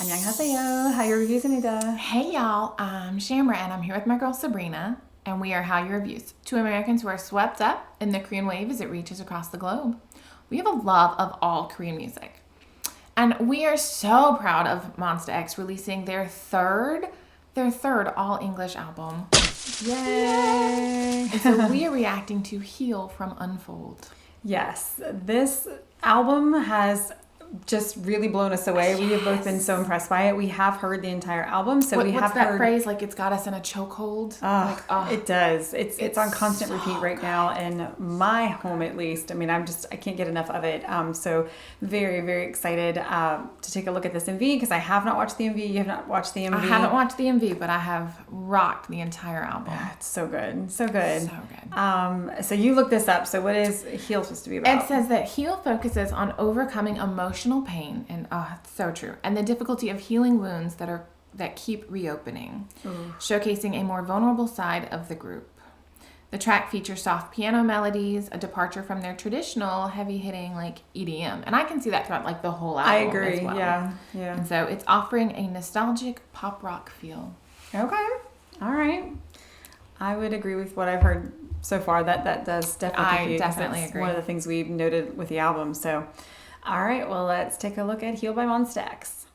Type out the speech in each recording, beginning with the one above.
안녕하세요. Hallyu Reviews입니다. Hey y'all, I'm Shamra and I'm here with my girl Sabrina, and we are Hallyu Reviews, two Americans who are swept up in the Korean wave as it reaches across the globe. We have a love of all Korean music, and we are so proud of MONSTA X releasing their third all-English album. Yay! And so we are reacting to Heal from Unfold. Yes, this album has just really blown us away. We have both been so impressed by it. We have heard the entire album, so we have What's that heard phrase? Like it's got us in a chokehold. It does. It's on constant repeat right now in my home, at least. I mean, I can't get enough of it. So very, very excited to take a look at this MV because I have not watched the MV. You have not watched the MV. I haven't watched the MV, but I have rocked the entire album. It's so good, so good. So good. So you looked this up. So what is Heal supposed to be about? It says that Heal focuses on overcoming emotional pain, and it's so true, and the difficulty of healing wounds that keep reopening, showcasing a more vulnerable side of the group. The track features soft piano melodies, a departure from their traditional heavy-hitting like EDM, and I can see that throughout like the whole album. I agree. As well. Yeah. And so it's offering a nostalgic pop rock feel. Okay. All right. I would agree with what I've heard so far. That does definitely. I definitely agree. One of the things we've noted with the album. So. All right, well, let's take a look at Heal by MONSTA X.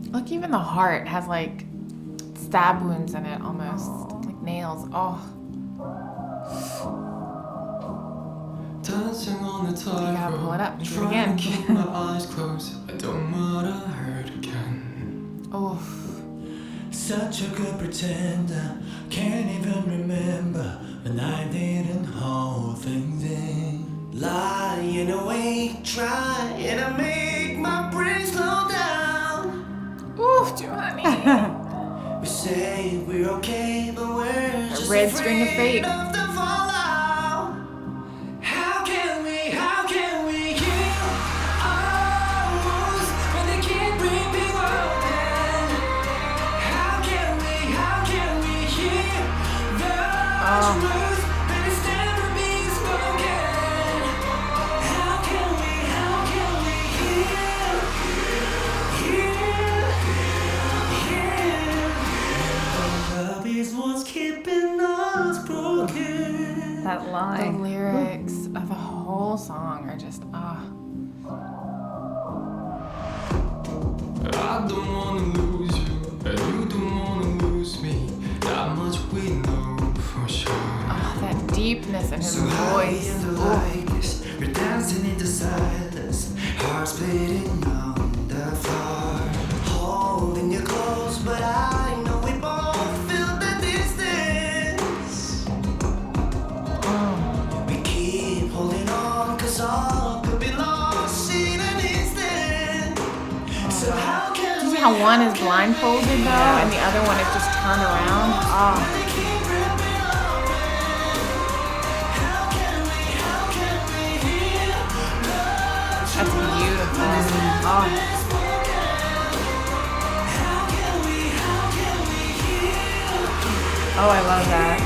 Look, even the heart has like stab wounds in it almost. Like nails. Oh. Dancing on the You gotta pull it up. Do it again. Keep my eyes closed. I don't want to hurt again. Oh. Such a good pretender. Can't even remember when I didn't hold things in. Lying awake, trying to make my brain slow down. Ooh, Johnny. We say we're okay, but we're just red string of fate. afraid of the fallout. How can we heal our wounds when they keep ripping open? How can we heal the truth that is never being spoken? How can we heal? Love is what's keeping us broken. That The line. lyrics of the whole song are just I don't want to lose you, and you don't want to lose me. That much we know for sure. that deepness in his So high voice. in the lights, we're dancing in the silence, hearts beating on the floor. Holding you close, but I know we both feel the distance. We keep holding on, cause all could be lost in an instant. So how can You we see how one is blindfolded though, and the other one is just turned around? That's beautiful. Oh, I love that.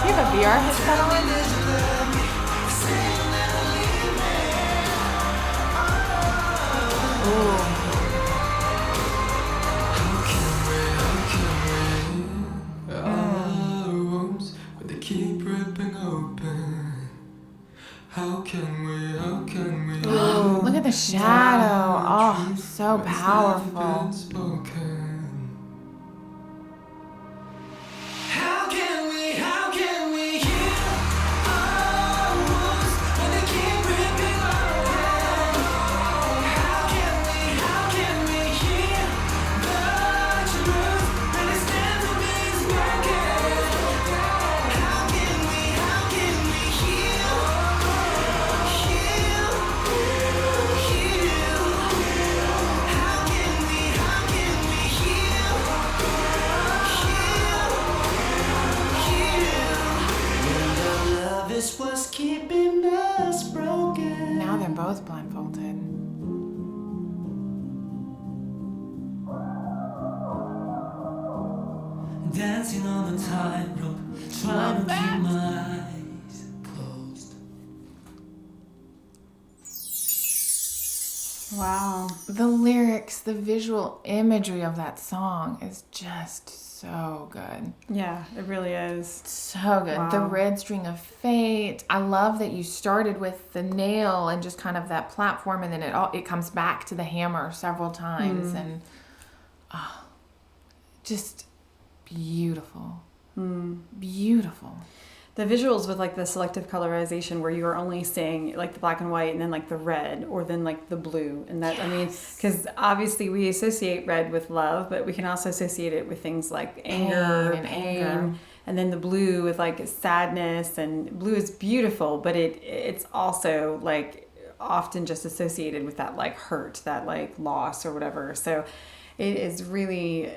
See the VR headset on? Our wounds, but they keep ripping open. How can we? Look at the shadow. Oh, so powerful. Unspoken. How can we heal our wounds when they keep ripping open? How can we heal the truth that is never been spoken? How can we heal? How can we is what's keeping us broken. Now they're both blindfolded. Dancing on the tightrope, trying to keep my eyes closed. Wow. The lyrics, the visual imagery of that song is just so good. Yeah, it really is. So good. Wow. The red string of fate. I love that you started with the nail and just kind of that platform, and then it comes back to the hammer several times, and just beautiful. Beautiful. The visuals with like the selective colorization where you are only seeing like the black and white and then like the red or then like the blue. And that, I mean, because obviously we associate red with love, but we can also associate it with things like anger, pain, and then the blue with like sadness. And blue is beautiful, but it's also like often just associated with that like hurt, that like loss or whatever. So it is really...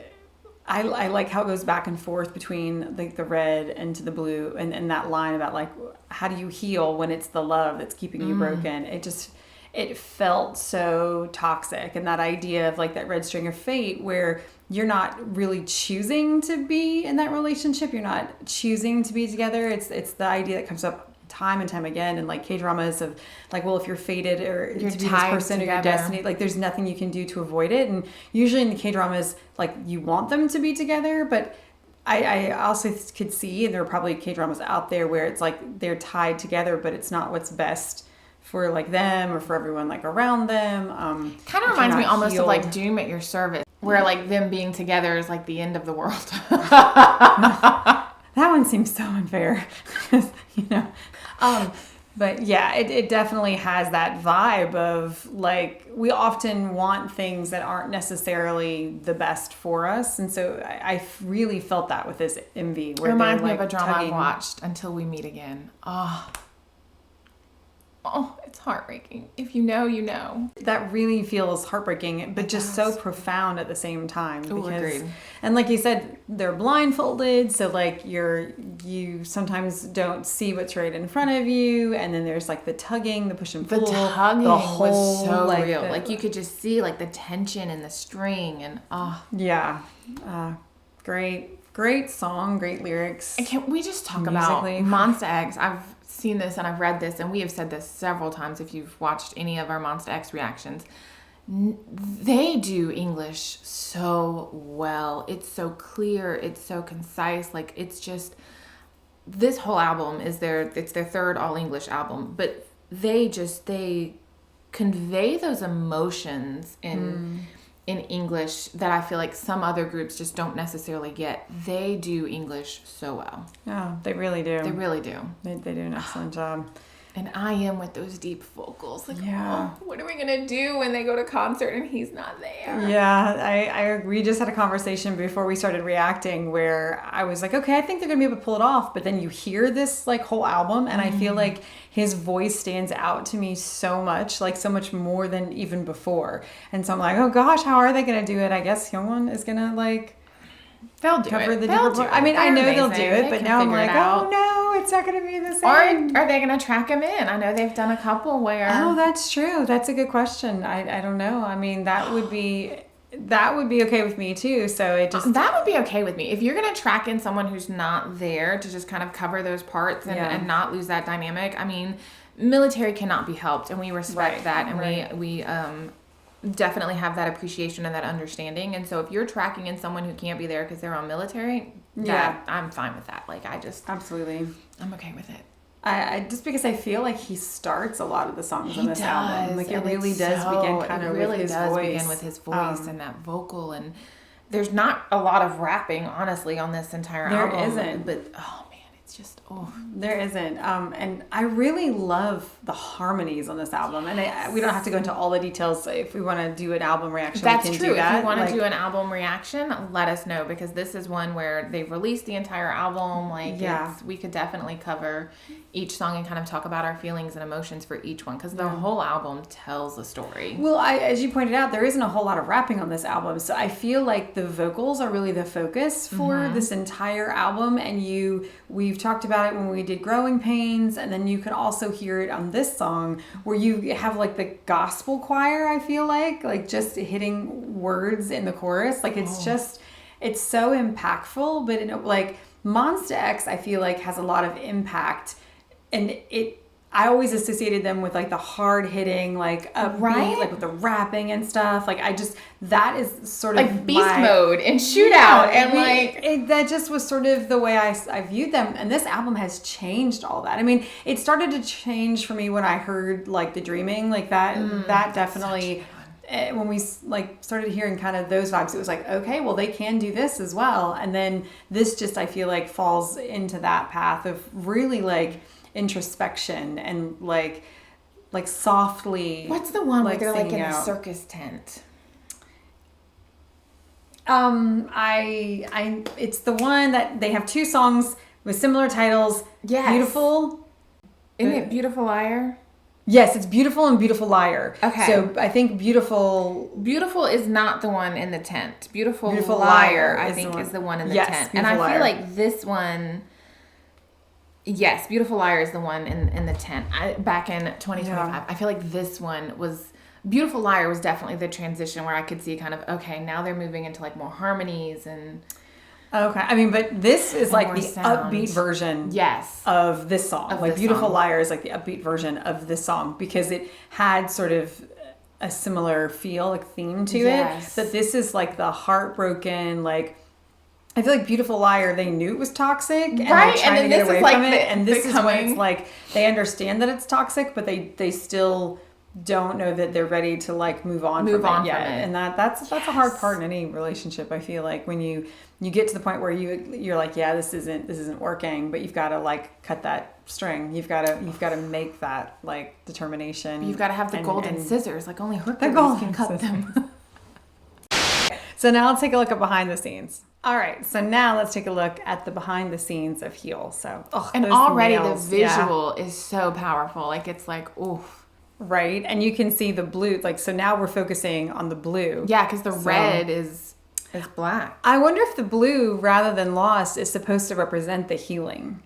I like how it goes back and forth between like the red and to the blue, and that line about like how do you heal when it's the love that's keeping you broken. It felt so toxic, and that idea of like that red string of fate where you're not really choosing to be in that relationship, you're not choosing to be together. It's the idea that comes up time and time again in like K-dramas of like, well, if you're fated or You're to be this tied person together. or your destiny, like there's nothing you can do to avoid it. And usually in the K-dramas, like you want them to be together, but I also could see, and there are probably K-dramas out there where it's like they're tied together, but it's not what's best for like them or for everyone like around them. Kind of reminds me almost of like Doom at Your Service, where like them being together is like the end of the world. That one seems so unfair, you know. But yeah, it definitely has that vibe of like we often want things that aren't necessarily the best for us, and so I really felt that with this MV. Where It reminds me like of a drama tugging. I've watched, Until We Meet Again. Oh, it's heartbreaking. If you know, you know. That really feels heartbreaking, but just so profound at the same time. Ooh, agreed. And like you said, they're blindfolded, so like you sometimes don't see what's right in front of you, and then there's like the tugging, the push and pull, The tugging the whole, was so like, real. the- Like you could just see like the tension in the string, and yeah, great song, great lyrics. And can we just talk Musically. about MONSTA X? I've seen this and I've read this, and we have said this several times if you've watched any of our MONSTA X reactions. They do English so well. It's so clear. It's so concise. Like it's just, this whole album is it's their third all English album, but they convey those emotions in English that I feel like some other groups just don't necessarily get. They do English so well. Yeah, they really do. They really do. They do an excellent job. And I am with those deep vocals. Like, Yeah. oh, what are we going to do when they go to concert and he's not there? Yeah, we just had a conversation before we started reacting where I was like, okay, I think they're gonna be able to pull it off, but then you hear this like whole album, and I feel like his voice stands out to me so much, like so much more than even before. And so I'm like, oh gosh, how are they gonna do it? I guess Hyungwon is gonna like They'll do cover it. the They'll deeper do part. it. I mean, I They're know they'll do amazing. it, They but can now I'm figure it like, out. oh no, it's not gonna be the Or same. are they going to track him in? I know they've done a couple where... Oh, that's true. That's a good question. I don't know. I mean, that would be okay with me too. So it just That would be okay with me. If you're going to track in someone who's not there to just kind of cover those parts and not lose that dynamic, I mean, military cannot be helped, and we respect Right, that, and right. we definitely have that appreciation and that understanding. And so if you're tracking in someone who can't be there because they're on military, I'm fine with that. Like, absolutely. I'm okay with it. I just because I feel like he starts a lot of the songs on this album. Like it and really it's does begin kind it of really with his does voice. begin with his voice and that vocal, and there's not a lot of rapping honestly on this entire There album. isn't. But oh man, it's just There isn't. And I really love the harmonies on this album. And we don't have to go into all the details. If we want to do an album reaction, That's we can true. do that. If you want to Like, do an album reaction, let us know, because this is one where they've released the entire album. Like, we could definitely cover each song and kind of talk about our feelings and emotions for each one, because the whole album tells a story. Well, as you pointed out, there isn't a whole lot of rapping on this album. So I feel like the vocals are really the focus for this entire album. And we've talked about it when we did Growing Pains, and then you can also hear it on this song where you have like the gospel choir, I feel like just hitting words in the chorus. Like it's just, it's so impactful, but like MONSTA X, I feel like has a lot of impact, and I always associated them with like the hard hitting, like upbeat, like with the rapping and stuff. Like that is sort of like beast mode and shootout and that just was sort of the way I viewed them. And this album has changed all that. I mean, it started to change for me when I heard like The Dreaming, like that definitely. When we like started hearing kind of those vibes, it was like, okay, well they can do this as well. And then this just, I feel like, falls into that path of really like introspection and like softly. What's the one where they're like in out. a circus tent? It's the one that they have 2 songs with similar titles. Yes. Beautiful. Isn't it Beautiful Liar? Yes, it's Beautiful and Beautiful Liar. Okay. So I think Beautiful is not the one in the tent. Beautiful Liar, Liar I think is the one in the tent. And I feel like this one, yes, Beautiful Liar is the one in the tent. Back in 2025, yeah. I feel like this one was, Beautiful Liar was definitely the transition where I could see kind of, okay, now they're moving into like more harmonies and... Okay, I mean, but this is like the sound. Upbeat version of this song. Like Beautiful Liar is like the upbeat version of this song because it had sort of a similar feel, like theme to it. But this is like the heartbroken, like, I feel like Beautiful Liar, they knew it was toxic and they're trying to get away from it. And this is when it's like, they understand that it's toxic, but they still don't know that they're ready to like move on from it yet. And that's a hard part in any relationship. I feel like when you get to the point where you're like, yeah, this isn't working, but you've got to like cut that string. You've got to make that like determination. But you've got to have the golden scissors. Like only Hercules can cut them. So now let's take a look at behind the scenes. All right, so now let's take a look at the behind the scenes of Heal. So and already nails, the visual is so powerful. Like it's like, oof. Right, and you can see the blue. Like, so now we're focusing on the blue. Yeah, because the red is black. I wonder if the blue, rather than lost, is supposed to represent the healing.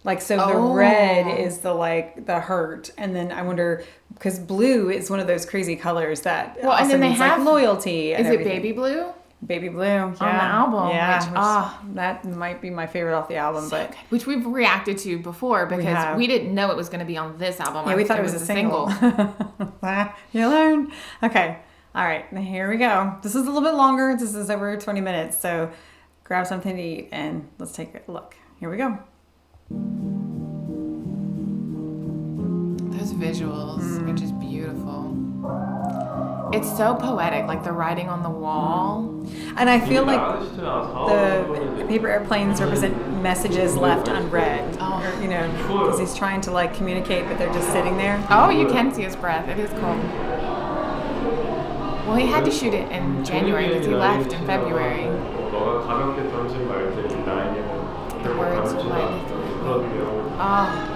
Like, so the red is the like the hurt, and then I wonder because blue is one of those crazy colors that also and then means, they have like loyalty. And everything. It baby blue? Baby Blue, yeah. On the album. Yeah, that might be my favorite off the album. So but good. Which we've reacted to before because we didn't know it was going to be on this album. Yeah, we thought it was a single. You learn. Okay. All right. Here we go. This is a little bit longer. This is over 20 minutes. So grab something to eat and let's take a look. Here we go. Those visuals are just beautiful. It's so poetic, like the writing on the wall. And I feel like the paper airplanes represent messages left unread. Or, you know, because he's trying to like communicate, but they're just sitting there. Oh, you can see his breath. It is cold. Well, he had to shoot it in January because he left in February. The words are lightly through. Oh.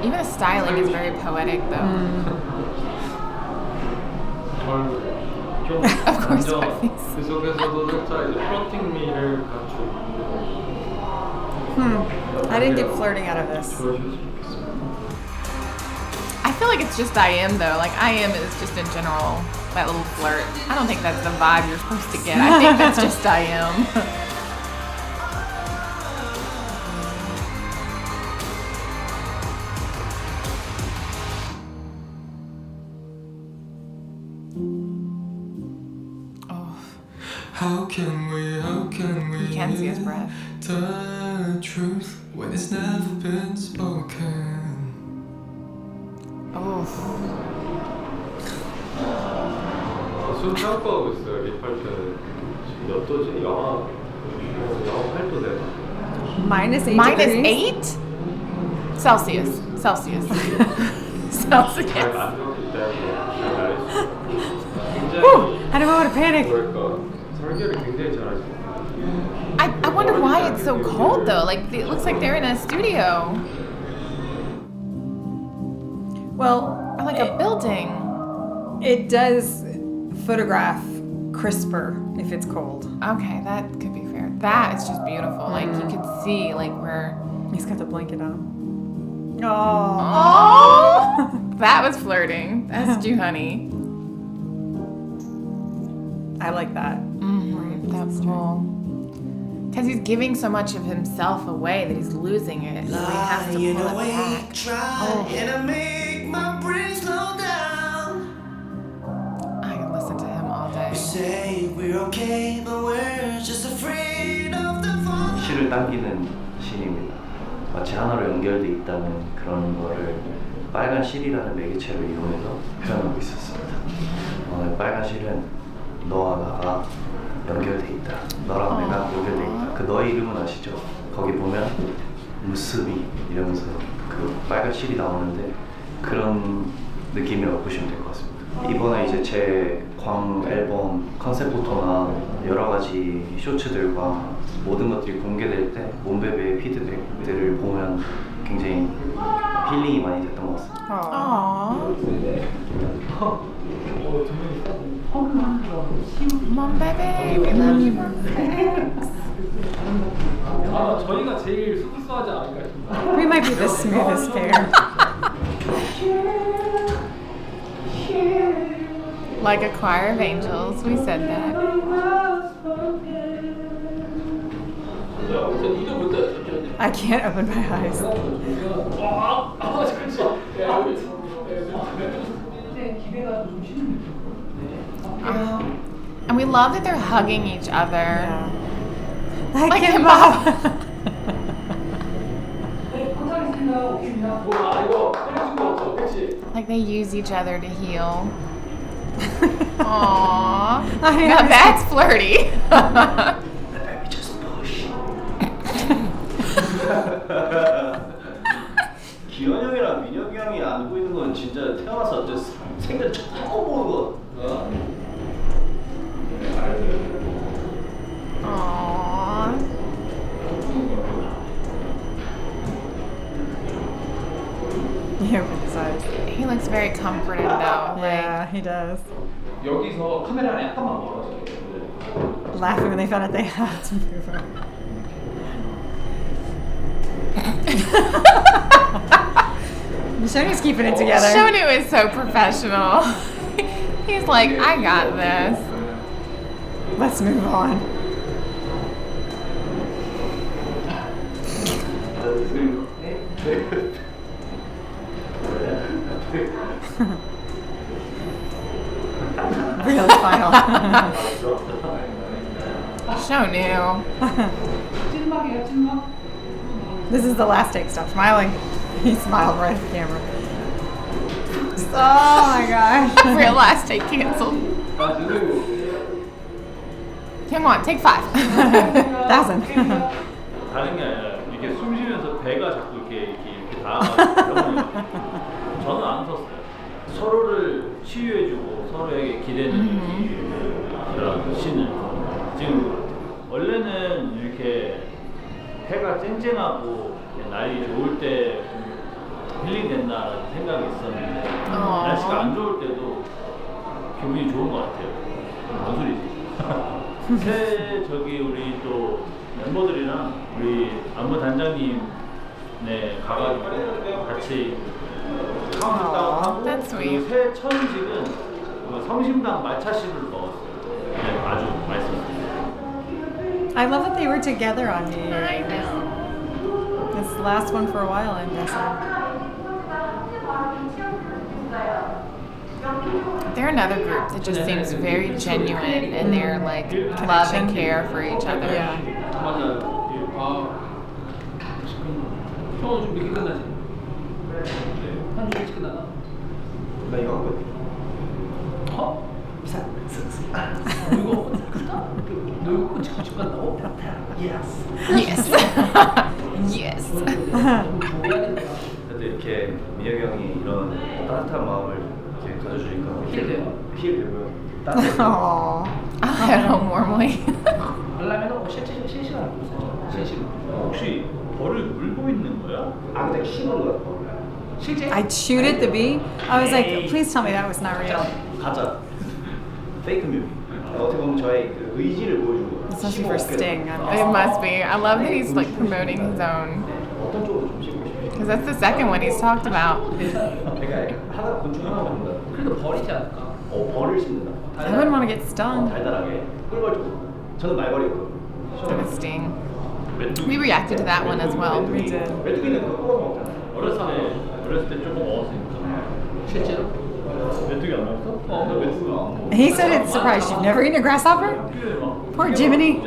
Even the styling is very poetic, though. Of course, I didn't get flirting out of this. I feel like it's just I Am, though. Like, I Am is just in general that little flirt. I don't think that's the vibe you're supposed to get. I think that's just I Am. How can we you can see his breath. The truth when it's never been spoken. Oh. 술 평가하고 있어요. 리팔 때는 지금 몇 도지? 영하 8도 돼요. -8 -8? degrees? Celsius. Celsius. Celsius. 잘 만들었기 때문에 I don't want to panic. 설계를 굉장히 잘하시고. I wonder why it's so cold though. Like it looks like they're in a studio. Well, or like a building. It does photograph crisper if it's cold. Okay, that could be fair. That is just beautiful. Like you could see like where. He's got the blanket on. Oh. Oh, that was flirting. That's Jew honey. I like that. That's cool. Because he's giving so much of himself away that he's losing it. So he has to Lying pull it awake, back. trying to make my brain slow down. I can listen to him all day. We say we're okay, but we're just afraid of the fall. 실을 당기는 신입니다. 마치 하나로 연결돼 있다는 그런 거를 빨간 실이라는 매개체를 이용해서 표현하고 있었습니다. 빨간 실은 너와 나가 연결돼 있다. 너랑 내가 연결돼 있다. 그 너의 이름은 아시죠? 거기 보면 무스미 이러면서 그 빨간 실이 나오는데 그런 느낌이라고 보시면 될 것 같습니다. 이번에 이제 제 광 앨범 컨셉 포토나 여러 가지 쇼츠들과 모든 것들이 공개될 때 몬베베의 피드백들을 보면 굉장히 힐링이 많이 됐던 것 같습니다. Mom, baby, we love you, MONSTA X. 아마 저희가 제일 수수하지 않을까 싶습니다. We might be the smoothest pair. Like a choir of angels, we said that. 이거 볼 때. I can't open my eyes. And we love that they're hugging each other. Like him, him Bob. Like they use each other to heal. Aww. Now that's flirty. Baby just push. 기현 형이랑 민혁이 형이 안고 있는 건 진짜 태어나서 진짜 생전 처음 보는 거. Aww. You open his eyes. He looks very comforted though. Yeah, he does. 여기서 카메라랑 약간만 멀어져. Laughing when they found out they had to move her. Shoney's keeping it together. Shonu is so professional. He's like, I got this. Let's move on. Really final. Shonu. This is the last take. Stop smiling. He smiled right at the camera. Oh my gosh. Real last take canceled. Come on, take 5. 1,000. 다른 게 아니라 이렇게 숨 쉬면서 배가 자꾸 이렇게 닿아가지고 저는 안 섰어요. 서로를 치유해주고 서로에게 기대는 그런 신을 지금 원래는 이렇게 해가 쨍쨍하고 날이 좋을 때 힐링된다라는 생각이 있었는데 날씨가 안 좋을 때도 기분이 좋은 것 같아요. 뭔 소리지? 새 우리 또 멤버들이랑 우리 안무 단장님네 가가지고 같이 카운트다운하고 That's sweet. 새 첫 음식은 성심당 말차씨를 먹었어요. 네, 아주 맛있었어요. I love that they were together on New Year's. I know. This is the last one for a while, I'm guessing. They're another group that just seems very genuine in their like love and care for each other. Yeah. 맞아요. 형 좀 늦게 끝나지? 한 주 일찍 끝나나? 나 이거 하고 어? 이거 너 이거 집 간다고? Yes. Yes. 그래도 이렇게 민혁이 형이 이런 따뜻한 마음을 이렇게 가져주니까 힐 되고요. Aww. I'll head home warmly. 하려면 실시간 실시간. 혹시 벌을 물고 있는 거야? 아 근데 씹은 거야. 실제? I chewed at the bee. I was like, please tell me that was not real. 가짜. 페이크 뮤비. 어떻게 보면 저의 그 의지를 보여준 거예요. Especially for Sting. It must be. I love that he's like promoting his own. 어떤 쪽으로 좀 씹고 싶으세요? Because that's the second one he's talked about. 제가 하나 곤충 하나 먹는다. 그래도 버리지 않을까? 벌을 씹는다. I wouldn't want to get stung. 달달하게 꿀벌 쪽. 저는 말벌이었거든요. Devastating. We reacted to that one as well. We did. 메뚜기는 그거 구워 먹잖아. 어렸을 때 조금 먹었으니까. 실제로? 메뚜기 안 먹었어? 나 메뚜기 안 먹어. He said it's surprised you've never eaten a grasshopper? Poor Jiminy.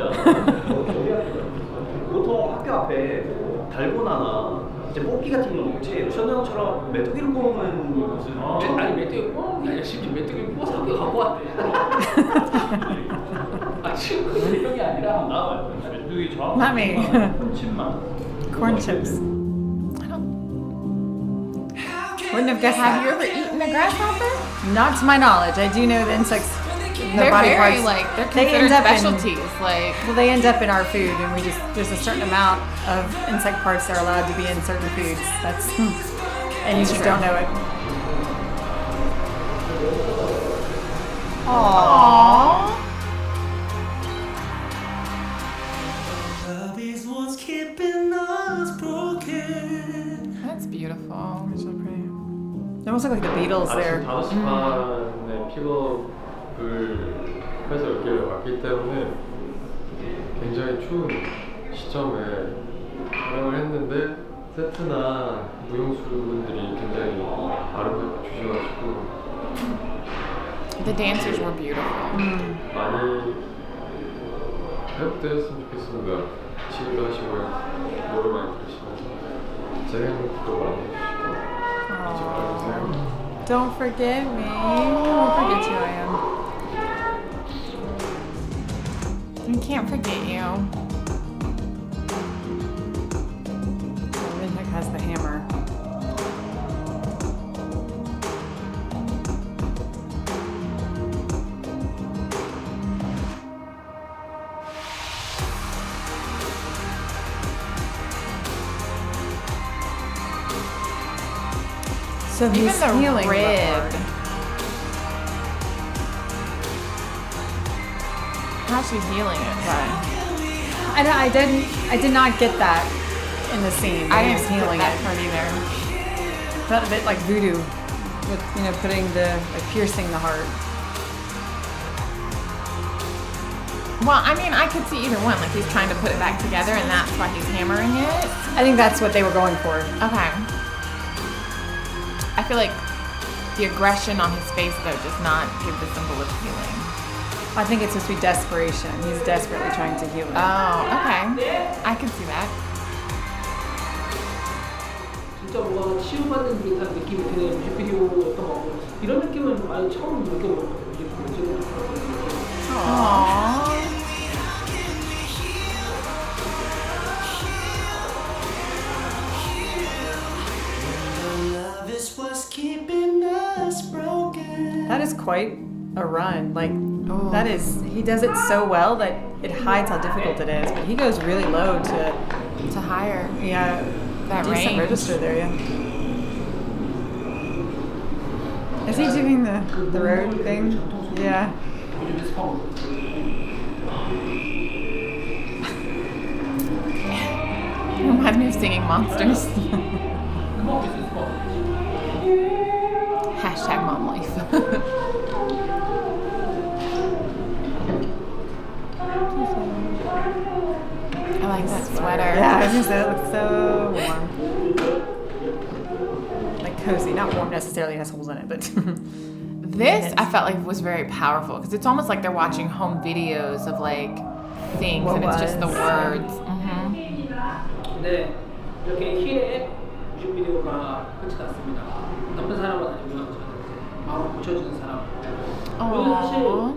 보통 학교 앞에 달고나나 이제 뽑기 같은 거 먹고 제 션우 형처럼 메뚜기를 구워 먹는 무슨 아니 메뚜기 뽑는 게 아니라 심지어 메뚜기 뽑아서 학교 갖고 왔대. 아 친구 이런 게 아니라 나 메뚜기 좋아. Not me. 칩만. Corn chips. Wouldn't have guessed Have that. you ever eaten a grasshopper? Not to my knowledge. I do know the insects. They're body very parts, like they're they considered end up in- specialties. Like Well, they end up in our food, and we just there's a certain amount of insect parts that are allowed to be in certain foods. That's and you just don't know it. Aww. Love is what's keeping us broken. that's beautiful. So pretty. They almost look like the Beatles there. 아침 5시 반에 픽업을 해서 여기를 왔기 때문에 굉장히 추운 시점에 촬영을 했는데 세트나 무용수분들이 굉장히 아름답게 주셔가지고 The dancers were beautiful. 많이 회복되었으면 좋겠습니다. 치유도 하시고요. 노래 많이 들으시고 제 행복도 많이 해주시고 잊지 말아주세요. Don't forget me. I won't forget you, I am. I can't forget you. Redneck has the hammer. So Even he's the healing rib. How's she healing it? But I did not get that in the scene. I He didn't was feel healing that it. part either. Felt a bit like voodoo, with putting piercing the heart. Well, I mean, I could see either one. Like he's trying to put it back together, and that's why he's hammering it. I think that's what they were going for. Okay. I feel like the aggression on his face though does not give the symbol of healing. I think it's supposed to be desperation. He's desperately trying to heal it. Oh, okay. I can see that. 진짜 뭔가 치유받는 듯한 느낌이 드는 뮤직비디오였던 것 같고 이런 느낌은 아예 처음 느껴봤거든요. 뮤직비디오 찍으면서. Aww. Love is what's keeping us broken. That is quite a run. Like that is, he does it so well that it hides how difficult it is. But he goes really low to higher. yeah, That decent range. register there. Yeah. Is he doing the road thing? Yeah. 요즘 스파운. Reminds me of singing monsters. Hashtag mom life. I like that sweater. Yeah, I was gonna say it looks so warm. Like cozy, not warm necessarily. It has holes in it, but This I felt like was very powerful because it's almost like they're watching home videos of like things What and it's just the was. words. 네, 이렇게 힐의 뮤직비디오가 끝이 났습니다. 나쁜 사람은 아니고요. 마음을 고쳐주는 사람. 오늘 사실 Aww.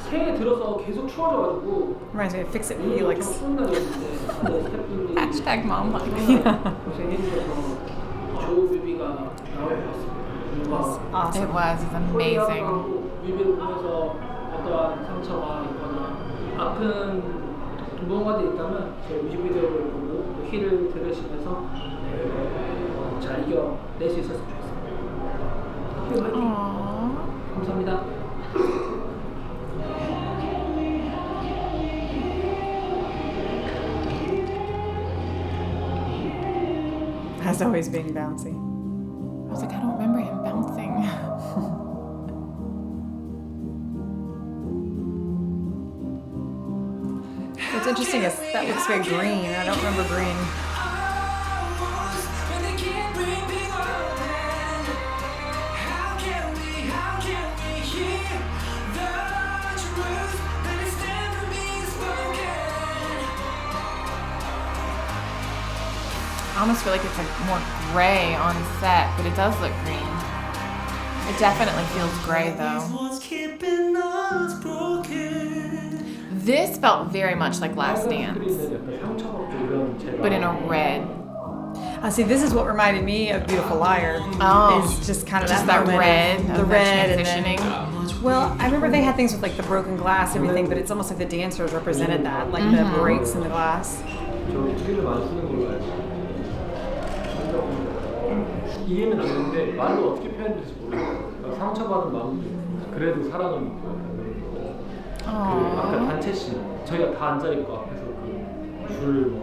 새해 들어서 계속 추워져가지고 reminds me of Fix It 좀 Felix. 추운 날이었는데 스태프분들이 Hashtag mom life. 고생해주셔서 좋은 뮤비가 나올 것 같습니다. Awesome. It was. It's amazing. 뮤비를 보면서 어떠한 상처가 있거나 아픈 무언가들이 있다면 제 뮤직비디오를 보고 또 힐을 들으시면서 잘 이겨낼 수 있었으면 좋겠습니다. 힐 화이팅! Aww. 감사합니다. as always being bouncy. I was like, I don't remember him bouncing. What's interesting is that looks very green. I don't remember green. I almost feel like it's like more gray on set, but it does look green. It definitely feels gray though. This felt very much like Last Dance, but in a red. See, this is what reminded me of Beautiful Liar. Oh. Is just kind of Just that that moment red, of of the the red, and transitioning. then, well, I remember they had things with like the broken glass and everything, but it's almost like the dancers represented that, like the breaks in the glass. 저 피를 많이 쓰는 걸로 알고 이해는 되는데 말로 어떻게 표현될지 모르겠어요. 상처받은 마음도 그래도 사랑을 느껴요. 그 아까 단체 씬 저희가 다 앉아 있고 앞에서 그 줄을 뭐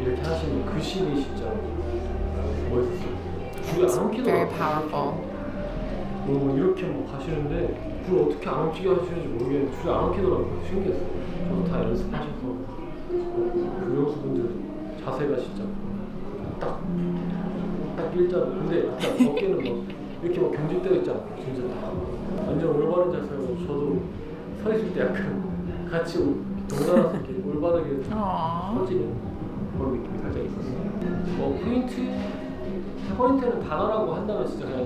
이렇게 하시는 그 씬이 진짜 멋있었어요. 줄이 안 엉키더라고요. Very powerful. 뭐 이렇게 뭐 가시는데 줄 어떻게 안 엉키게 하시는지 모르겠는데 줄이 안 엉키더라고요. 신기했어요. 저도 다 연습하셔서 그 배우분들 자세가 진짜 딱 일자로. 근데 아까 어깨는 막 이렇게 막 경직되어 있잖아. 진짜 다 완전 올바른 자세로 저도 서 있을 때 약간 같이 동달아서 이렇게 올바르게 서지는 그런 느낌이 살짝 있었어요. 포인트는 단어라고 한다면 진짜 그냥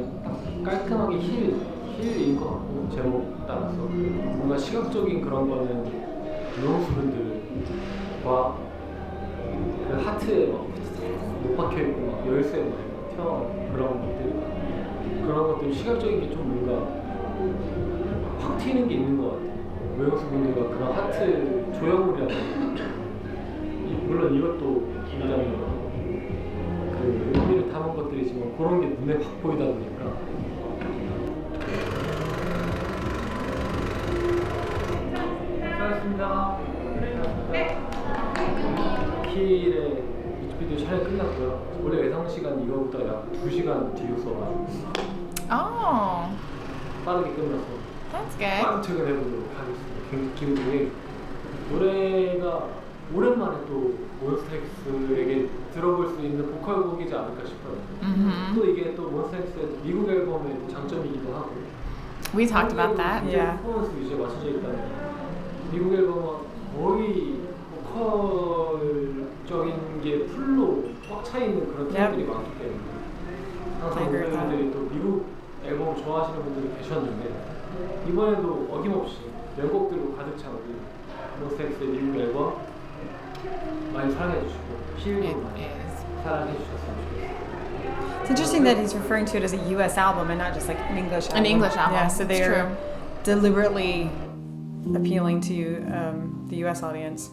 깔끔하게 힐인 것 같고 제목 따라서 뭔가 시각적인 그런 거는 유형수분들과 그 하트에 막 못 박혀있고 막 열쇠 막 튀어나오고 그런 것들 시각적인 게 좀 뭔가 확 튀는 게 있는 것 같아요. 외형수분들과 그런 하트 조형물이라는 물론 이것도 굉장히 그 의미를 담은 것들이지만 그런 게 눈에 확 보이다 보니까 수고하셨습니다. 키의 뮤직비디오 촬영 끝났고요. 원래 예상 시간 이거보다 약 2시간 뒤였어가지고 빠르게 끝나서 That's good. 빠른 퇴근해보도록 하겠습니다. 굉장히 기분이 노래가 오랜만에 또 몬스타엑스에게 들어볼 수 있는 보컬곡이지 않을까 싶어요. 또 이게 또 몬스타엑스의 미국 앨범의 장점이기도 하고 We talked about that. Yeah. 퍼포먼스 위주에 맞춰져 있다는 미국 앨범은 거의 보컬적인 게 풀로 꽉 차 있는 그런 팀들이 많기 때문에 항상 분들이 또 미국 앨범을 좋아하시는 분들이 계셨는데 이번에도 어김없이 명곡들로 가득 찬 우리 몬스타엑스의 미국 앨범 많이 사랑해 주시고 힐도 사랑해 주셨으면 좋겠습니다. It's interesting that he's referring to it as a U.S. album and not just like an English album. An English album. Yeah, so It's they're true. deliberately appealing to the U.S. audience.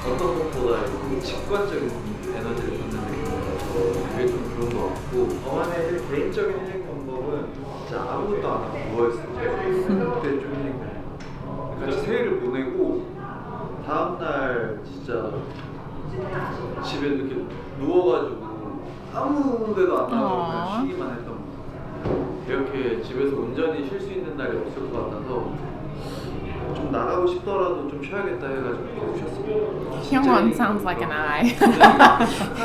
어떤 것보다 직관적인 에너지를 받는 그게 좀 그런 것 같고 저만의 개인적인 힐링 방법은 진짜 아무것도 안 하고 누워있어요. 그때 좀 힐링 돼요. 같이 새해를 보내고 다음날 진짜 집에 이렇게 누워가지고 아무 데도 안 나가고 그냥 쉬기만 했던 것 같아요. 이렇게 집에서 온전히 쉴 수 있는 날이 없을 것 같아서 좀 나가고 싶더라도 좀 쉬어야겠다 해가지고 더 쉬었습니다. Hyungwon sounds like an I.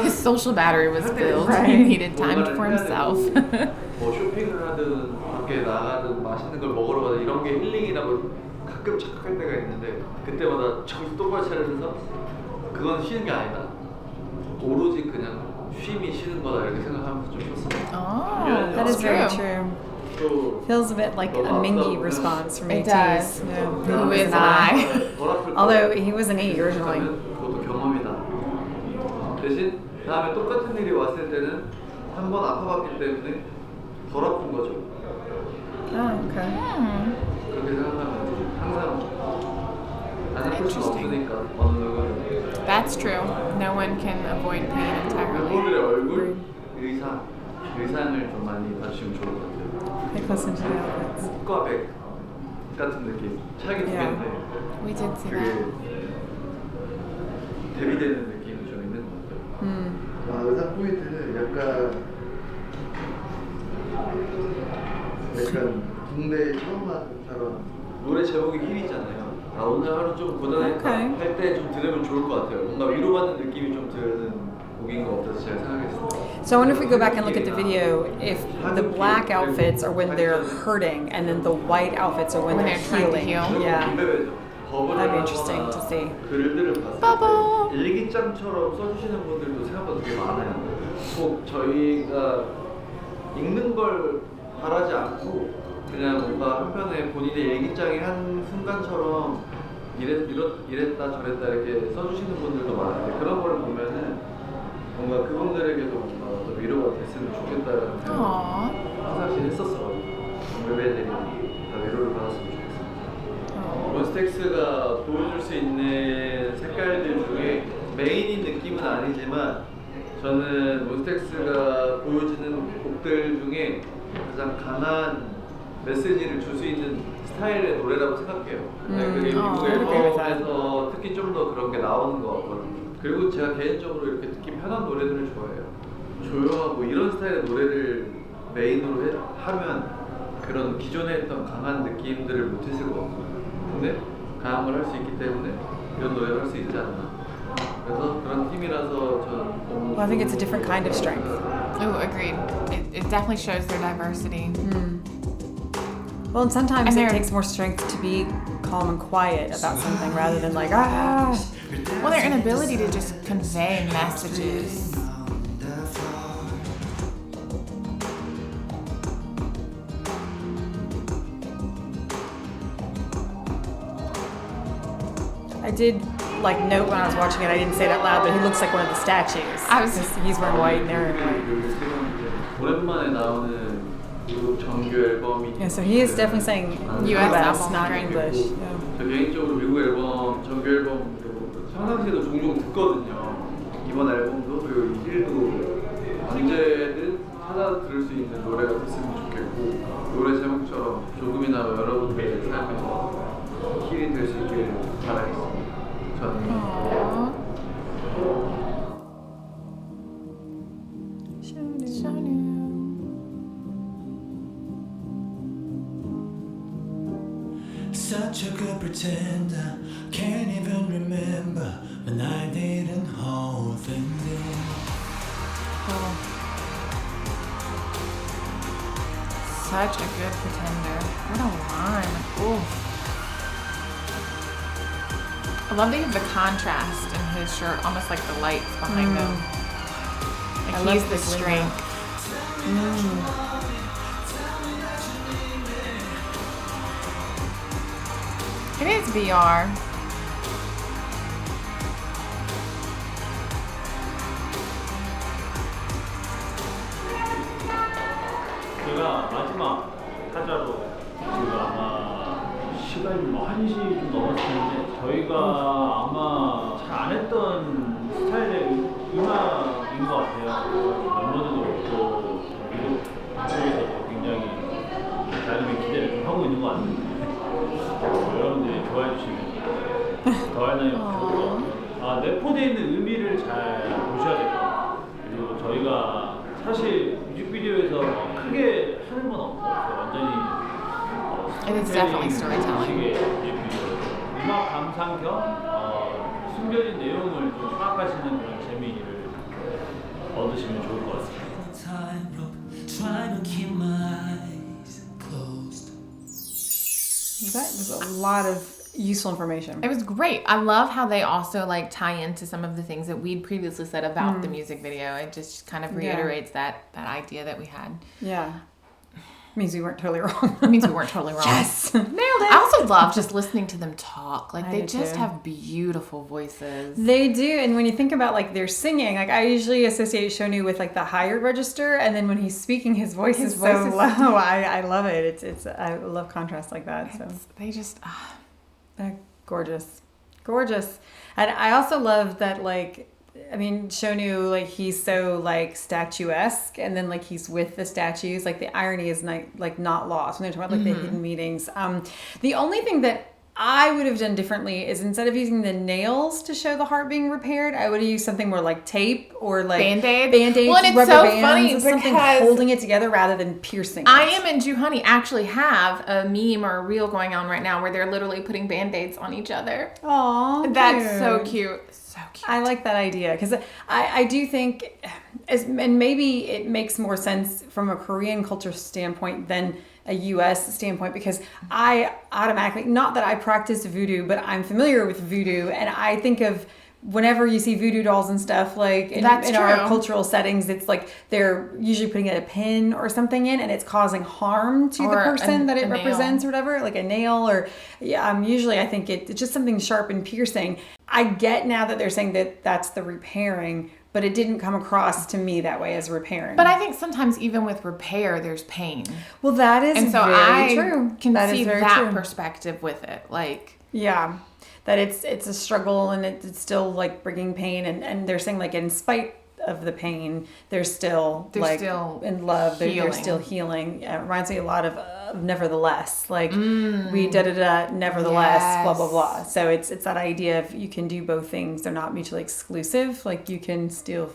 His social battery was filled. He needed time for himself. 뭐 쇼핑을 하든 밖에 나가든 맛있는 걸 먹으러 가든 이런 게 힐링이라고 가끔 착각할 때가 있는데 그때마다 정신 똑바로 차려서 그건 쉬는 게 아니다. 오로지 그냥 쉼이 쉬는 거다 이렇게 생각하면서 좀 쉬었습니다. Oh, That is that's very true. true. Feels a bit like a Mingy response from It ATEEZ. does. Yeah. Who is an I? Although he was an 8 originally. 그것도 경험이다. 대신 다음에 똑같은 일이 왔을 때는 한 번 아파봤기 때문에 덜 아픈 거죠. Oh, okay. 그렇게 생각하면 항상 안 아플 수는 없으니까 어느 누구는 That's true. No one can avoid pain entirely. 멤버들의 얼굴, 의상을 좀 많이 봐주시면 좋을 것 같아요. Pay close attention to the outfits. 흑과 백 같은 느낌. 차기 두 Yeah. 개인데 We did see 그게 that. 대비되는 느낌이 좀 있는 것 같아요. 의상 포인트는 약간 군대 처음 하는 사람 노래 제목이 힐이잖아요. 아 오늘 하루 좀 고단했다 Okay. 할 때 좀 들으면 좋을 것 같아요. 뭔가 위로받는 느낌이 좀 드는 곡인 것 같아서 제가 생각했어요. So I wonder if we go back and look at the video, if the black outfits are when they're hurting and then the white outfits are when When they're they're trying to healing. heal. Yeah. That'd be 하거나 interesting to see. 글들을 봤을 빠바. 때 일기장처럼 써주시는 분들도 생각보다 되게 많아요. 꼭 저희가 읽는 걸 바라지 않고 그냥 뭔가 한편에 본인의 일기장의 한 순간처럼 이랬다 저랬다 이렇게 써주시는 분들도 많은데 그런 걸 보면은 뭔가 그분들에게도 뭔가 더 위로가 됐으면 좋겠다라는 생각을 Aww. 사실 했었어가지고 멤버들이 다 위로를 받았으면 좋겠어요. 몬스타엑스가 보여줄 수 있는 색깔들 중에 메인인 느낌은 아니지만 저는 몬스타엑스가 보여주는 곡들 중에 가장 강한 메시지를 줄 수 있는 스타일의 노래라고 생각해요. 그게 미국 앨범에서 특히 좀 더 그런 게 나오는 것 같거든요. 그리고 제가 개인적으로 이렇게 듣기 편한 노래들을 좋아해요. 조용하고 이런 스타일의 노래를 메인으로 하면 그런 기존에 했던 강한 느낌들을 못했을 것 같거든요. 근데 강한 걸 할 수 있기 때문에 이런 노래를 할 수 있지 않나. 그래서 그런 팀이라서 저는 너무 Well, I think it's a different kind of strength. Oh, agreed. It definitely shows their diversity. Well, and sometimes And it they're- takes more strength to be calm and quiet about something rather than like, ah. Well, their inability to just convey messages. I did like note when I was watching it, I didn't say it out loud, but he looks like one of the statues. I was- 'Cause he's wearing white and they're in white. 오랜만에 나오는 미국 정규 앨범이 Yeah, so he is definitely saying US US, album, not right? English. Yeah. 저 개인적으로 미국 앨범 정규 앨범 평상시에도 종종 듣거든요. 이번 앨범도 그리고 이 힐도 언제든 찾아 들을 수 있는 노래가 됐으면 좋겠고 노래 제목처럼 조금이나마 여러분들의 삶에서 힐이 될 수 있길 바라겠습니다. 저는 Aww. Such a good pretender, can't even remember when I didn't hold things in. Such a good pretender. What a line. Ooh. I love that you have the contrast in his shirt, almost like the lights behind him. Like I love he's the the glimmer. strength. It is VR. 제가 마지막 타자로 지금 아마 시간이 뭐 1시 좀 넘었을 텐데 저희가 아마 잘 안 했던 스타일의 음악인 것 같아요. 멤버들도 그렇고 미국 쪽에서도 굉장히 나름의 기대를 좀 하고 있는 것 같은데 여러분들이 좋아해 주시면 더할 나위 없고 내포되어 있는 의미를 잘 보셔야 될 것 같아요. 그리고 저희가 사실 뮤직비디오에서 크게 하는 건 없어요. 완전히 It is definitely storytelling. 식의 뮤직비디오. 음악 감상 겸 숨겨진 내용을 좀 파악하시는 그런 재미를 얻으시면 좋을 것 같습니다. Tightrope, trying to keep my eyes closed. That was a lot of useful information. It was great. I love how they also like tie into some of the things that we'd previously said about the music video. It just kind of reiterates that idea that we had. Yeah. Means we weren't totally wrong. It means we weren't totally wrong. Yes! Nailed it! I also love just listening to them talk. Like I they do just too. have beautiful voices. They do, and when you think about like their singing, like I usually associate Shonu with like the higher register, and then when he's speaking, his voice is so low. I love it. It's I love contrast like that. So They just they're gorgeous, Gorgeous. And I also love that, like, I mean, Shonu, like, he's so, like, statuesque, and then, like, he's with the statues. Like, the irony is, not lost when they're talking about, like, the hidden meanings. The only thing that I would have done differently is instead of using the nails to show the heart being repaired, I would have used something more like tape or like Band-Aids, Well, and it's rubber so bands, funny something because holding it together rather than piercing it. I Am and Juhani actually have a meme or a reel going on right now where they're literally putting Band-Aids on each other. Aww, That's so cute. So cute. I like that idea because I do think, and maybe it makes more sense from a Korean culture standpoint than a U.S. standpoint, because I automatically, not that I practice voodoo, but I'm familiar with voodoo, and I think of whenever you see voodoo dolls and stuff, like in our cultural settings, it's like they're usually putting a pin or something in, and it's causing harm to the person that it represents or whatever, like a nail or usually I think it's just something sharp and piercing. I get now that they're saying that that's the repairing, but it didn't come across to me that way as repairing. But I think sometimes even with repair, there's pain. Well, that is and so very true. Can that see is very that true. perspective with it. Like, yeah, that it's a struggle and it's still like bringing pain, and they're saying like in spite of the pain, they're still in love. They're still healing. It reminds me a lot of Nevertheless, like we nevertheless, blah blah blah. So it's that idea of you can do both things. They're not mutually exclusive. Like you can still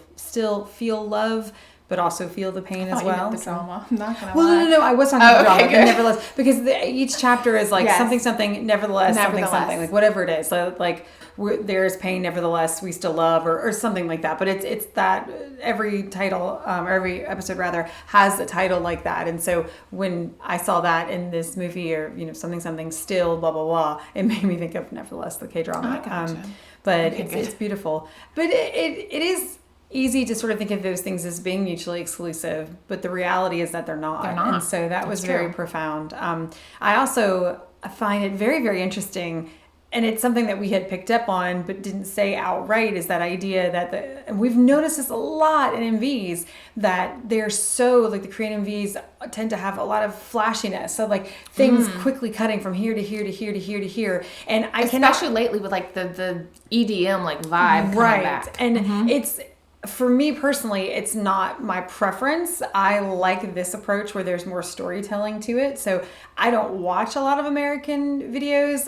feel love, but also feel the pain as well. The drama. I'm not gonna lie. No. I was talking about drama, but nevertheless, because each chapter is like something, nevertheless, something, like whatever it is. So like there's pain, nevertheless, we still love, or something like that. But it's that every title, or every episode rather, has a title like that. And so when I saw that in this movie, or something still, blah blah blah, it made me think of Nevertheless, the K-drama. But it's beautiful. But it is easy to sort of think of those things as being mutually exclusive, but the reality is that they're not. And so that was very profound. I also find it very, very interesting, and it's something that we had picked up on but didn't say outright, is that idea that and we've noticed this a lot in MVs, that they're so, like the Korean MVs tend to have a lot of flashiness. So like things quickly cutting from here to here to here to here to here. And especially lately with like the EDM like vibe coming back. And it's, for me personally, it's not my preference. I like this approach where there's more storytelling to it. So I don't watch a lot of American videos.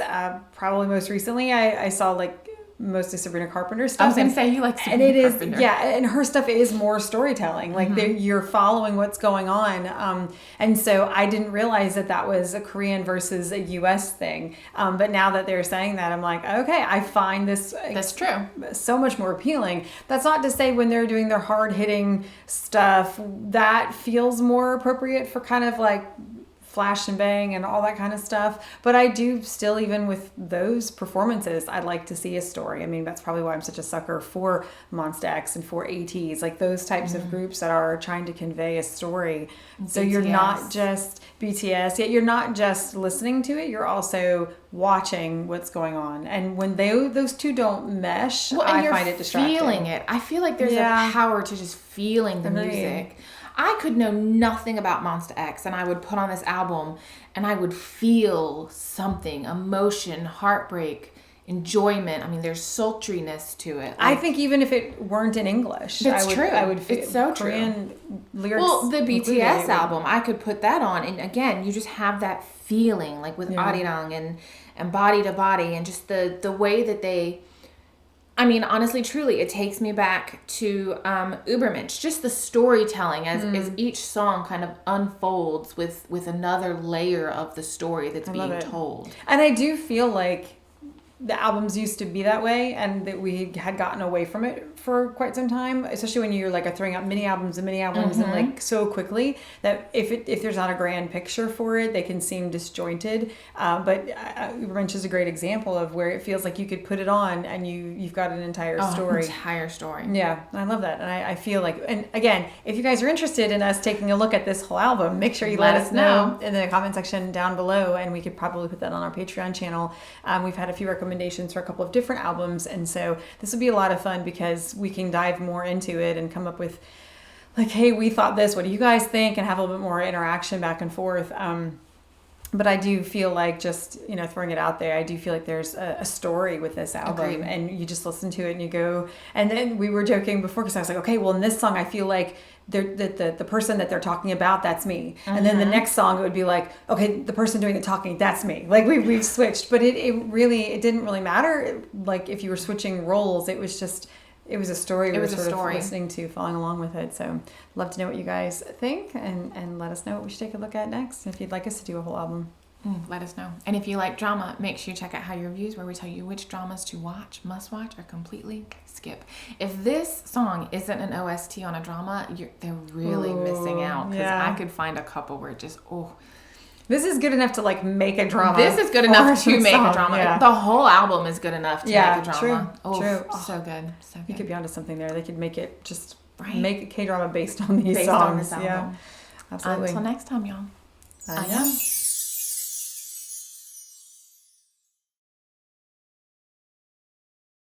Probably most recently, I saw like mostly Sabrina Carpenter stuff. I was going to say, you like Sabrina Carpenter. And her stuff is more storytelling. Like you're following what's going on. And so I didn't realize that was a Korean versus a US thing. But now that they're saying that, I'm like, okay, I find that's true, so much more appealing. That's not to say when they're doing their hard-hitting stuff, that feels more appropriate for kind of like flash and bang and all that kind of stuff. But I do still, even with those performances, I'd like to see a story. I mean, that's probably why I'm such a sucker for MONSTA X and for ATs, like those types of groups that are trying to convey a story. So you're not just BTS, yet you're not just listening to it, you're also watching what's going on. And when those two don't mesh, I find it distracting. Feeling it. I feel like there's a power to just feeling the music. I could know nothing about MONSTA X, and I would put on this album and I would feel something, emotion, heartbreak, enjoyment. I mean, there's sultriness to it. I think even if it weren't in English, I would feel it's so Korean lyrics. Well, the BTS album, I could put that on, and again, you just have that feeling, like with Arirang and Body to Body, and just the way that they, I mean, honestly, truly, it takes me back to Ubermensch. Just the storytelling as each song kind of unfolds with another layer of the story that's being told. And I do feel like the albums used to be that way, and that we had gotten away from it for quite some time, especially when you're like throwing out mini albums and like so quickly that if there's not a grand picture for it, they can seem disjointed. But Ubermensch is a great example of where it feels like you could put it on and you've got an entire story. Yeah, I love that. And I feel like, and again, if you guys are interested in us taking a look at this whole album, make sure you let us know in the comment section down below, and we could probably put that on our Patreon channel. We've had a few recommendations for a couple of different albums, and so this will be a lot of fun because we can dive more into it and come up with like, hey, we thought this, what do you guys think, and have a little bit more interaction back and forth. But I do feel like, just, you know, throwing it out there, I do feel like there's a story with this album. Agreed. And you just listen to it and you go, and then we were joking before because I was like, okay, well, in this song, I feel like the person that they're talking about, that's me. And then the next song, it would be like, okay, the person doing the talking, that's me. Like we've switched, but it didn't really matter. Like if you were switching roles, it was a story we were sort of listening to, following along with it. So love to know what you guys think, and let us know what we should take a look at next. And if you'd like us to do a whole album. Let us know. And if you like drama, make sure you check out Hallyu Reviews, where we tell you which dramas to watch, must watch, or completely skip. If this song isn't an OST on a drama, they're really missing out. Because I could find a couple where just, This is good enough to like make a drama. This is good enough to make a drama. Yeah. The whole album is good enough to make a drama. True. So good. So good. You could be onto something there. They could make it just make a K-drama based on these songs. on this album. Yeah, absolutely. Until next time, y'all. I am.